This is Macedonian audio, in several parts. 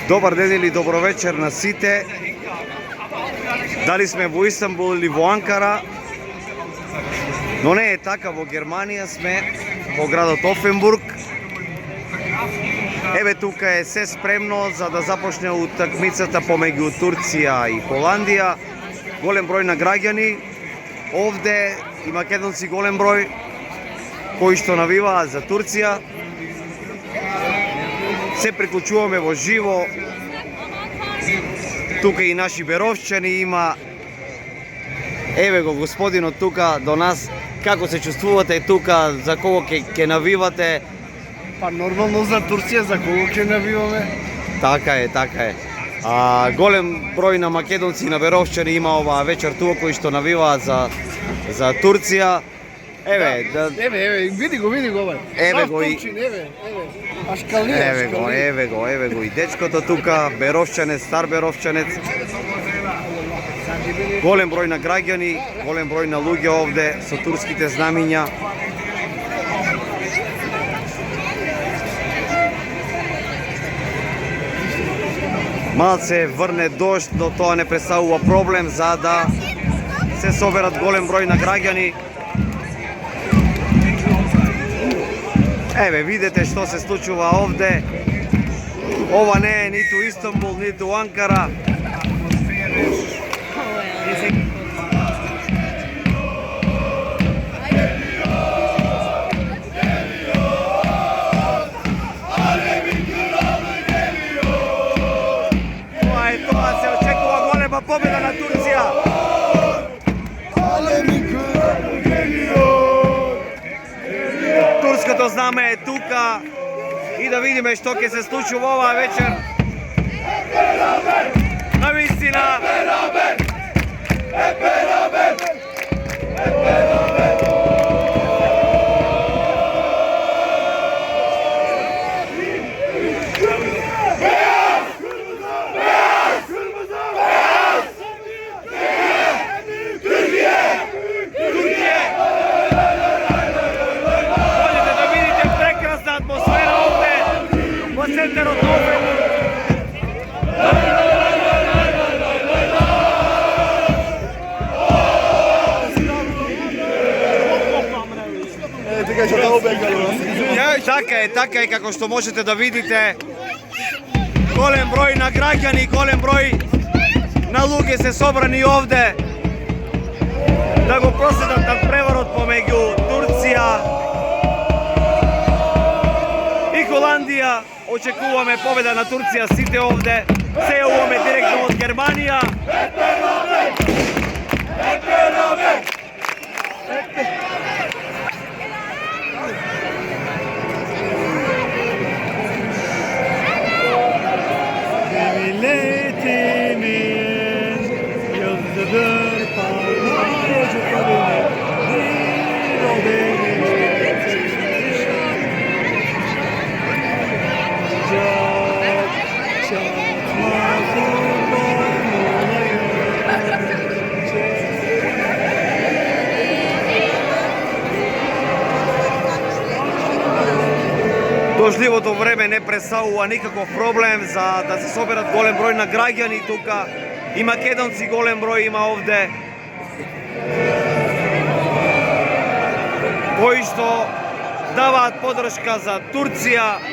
Dobar dен или добро вечер на сите. Дали сме во Истанбул или во Анкара, но не е така, во Германија сме, во градот Офенбург. Еве тука е се спремно за да започне утакмицата помеѓу Турција и Холандија. Голем број на граѓани овде и македонци голем број кои што навиваат за Турција. Се приклучуваме во живо. Тука и наши беровчани има. Еве го господинот тука до нас. Како се чувствувате тука? За кого ќе навивате? Па нормално за Турција, за кого ќе навиваме? Така е, така е. Голем број на македонци и на беровчани има оваа вечер тука кои што навиваат за Турција. Еве, Еве, види го овај. Еве го и Ашкалија. еве го и дечкото тука, беровчанец, стар беровчанец. Голем број на граѓани, голем број на луѓе овде со турските знамиња. Малце врне дожд, но тоа не представува проблем за да се соберат голем број на граѓани. Еве, видете што се случува овде. Ова не е ниту Истанбул, ниту Анкара. Тоа се очекува голема победа на Турција. Турското знаме е тука и да видиме што ќе се случува оваа вечер. Навистина! Центарот на Офенбург. Така е како што можете да видите. Голем број на граѓани, голем број на луѓе се собрани овде да го проследат над преварот помеѓу Турција и Холандија. Очекуваме победа на Турција, сите овде. Се јавуваме директно од Германија. Дождливото време не представува никаков проблем за да се соберат голем број на граѓани тука. И македонци голем број има овде, кои што даваат подршка за Турција.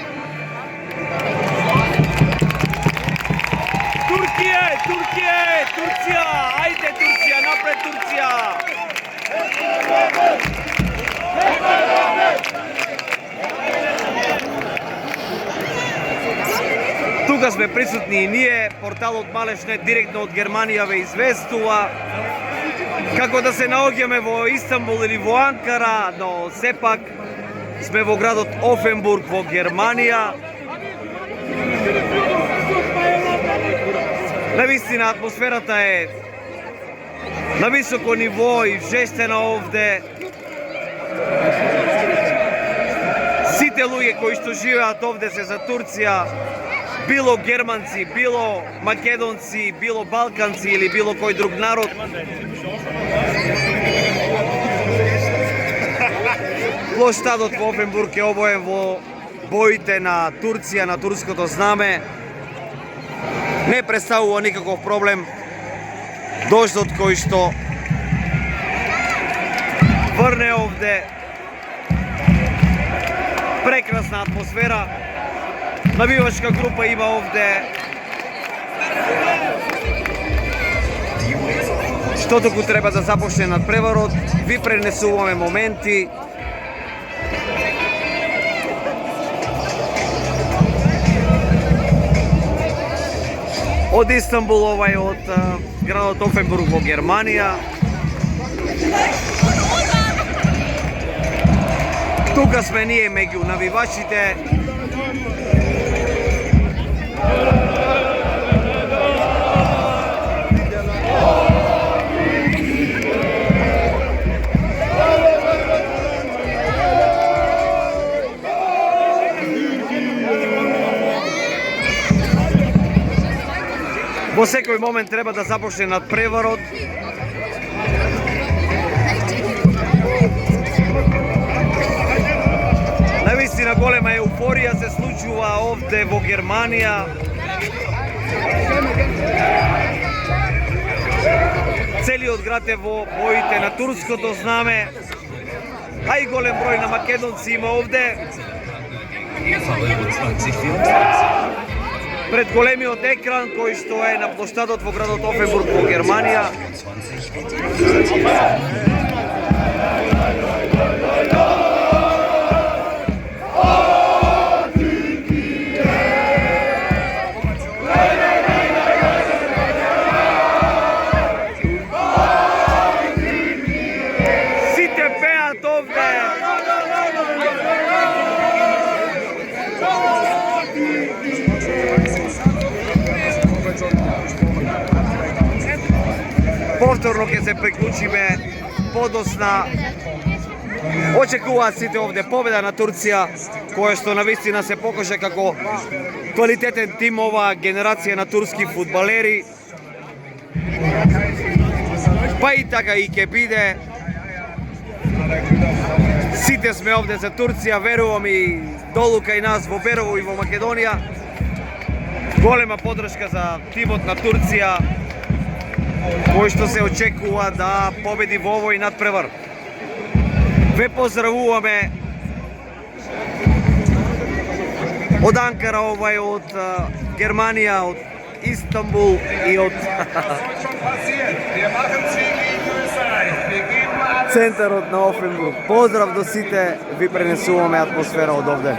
Турција! Ајде Турција, напред Турција! Тука сме присутни и ние, порталот Малешнет директно од Германија ве известува како да се наоѓаме во Истанбул или во Анкара, но сепак сме во градот Офенбург во Германија. Навистина атмосферата е на високо ниво и жестена овде. Сите луѓе кои што живеат овде се за Турција, било германци, било македонци, било балканци или било кој друг народ. Площадот во Офенбург е обоен во боите на Турција, на турското знаме. Не представува никаков проблем дождот кој што врне овде прекрасна атмосфера. Навивачка група има овде што току треба да започне надпреварот. Ви пренесуваме моменти. Од Истанбул, овај од градот Офенбург во Германија. Тука сме ние меѓу навивачите. Во секој момент треба да започне надпреварот. Навистина голема еуфорија се случува овде во Германија. Целиот град е во боите на турското знаме, а и голем број на македонци има овде. Пред големиот екран кој што е на площадот во градот Офенбург во Германија. Сите пеат овде. Повторно ќе се приклучиме подосна. Очекуваат сите овде победа на Турција, која што навистина се покажа како квалитетен тим ова генерација на турски фудбалери. Па и така и ќе биде. Сите сме овде за Турција, верувам и долу кај нас во Берово и во Македонија. Голема поддршка за тимот на Турција, кој што се очекува да победи во овој надпревар. Ве поздравуваме од Анкара, овај од Германија, од Истанбул и од центарот на Офенбург. Поздрав до сите, ви пренесуваме атмосфера од овде.